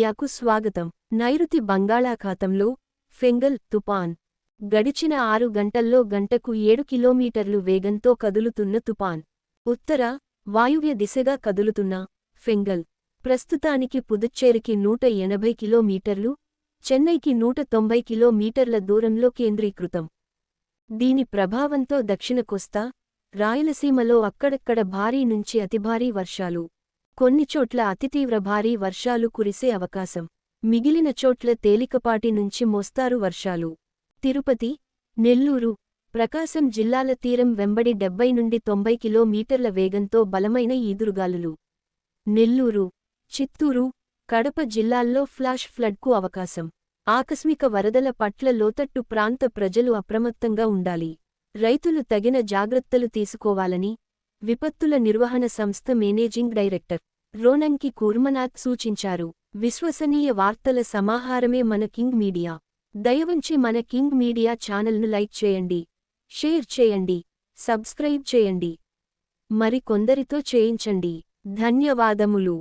మీడియాకు స్వాగతం. నైరుతి బంగాళాఖాతంలో ఫెంగల్ తుపాన్. గడిచిన 6 గంటల్లో గంటకు 7 కిలోమీటర్లు వేగంతో కదులుతున్న తుపాన్. ఉత్తర, వాయువ్య దిశగా కదులుతున్న ఫెంగల్ ప్రస్తుతానికి పుదుచ్చేరికి 180 కిలోమీటర్లు, చెన్నైకి 190 కిలోమీటర్ల దూరంలో కేంద్రీకృతం. దీని ప్రభావంతో దక్షిణ కోస్తా, రాయలసీమలో అక్కడక్కడ భారీ నుంచి అతిభారీ వర్షాలు, కొన్నిచోట్ల అతితీవ్ర భారీ వర్షాలు కురిసే అవకాశం. మిగిలిన చోట్ల తేలికపాటి నుంచి మోస్తారు వర్షాలు. తిరుపతి, నెల్లూరు, ప్రకాశం జిల్లాల తీరం వెంబడి 70 నుండి 90 కిలోమీటర్ల వేగంతో బలమైన ఈదురుగాలులు. నెల్లూరు, చిత్తూరు, కడప జిల్లాల్లో ఫ్లాష్ ఫ్లడ్కు అవకాశం. ఆకస్మిక వరదల పట్ల లోతట్టు ప్రాంత ప్రజలు అప్రమత్తంగా ఉండాలి. రైతులు తగిన జాగ్రత్తలు తీసుకోవాలని విపత్తుల నిర్వహణ సంస్థ మేనేజింగ్ డైరెక్టర్ రోనంకి కూర్మనాథ్ సూచించారు. విశ్వసనీయ వార్తల సమాహారమే మన కింగ్ మీడియా. దయవుంచి మన కింగ్ మీడియా ఛానల్ను లైక్ చేయండి, షేర్ చేయండి, సబ్స్క్రైబ్ చేయండి. మరి కొందరితో చేయించండి. ధన్యవాదములు.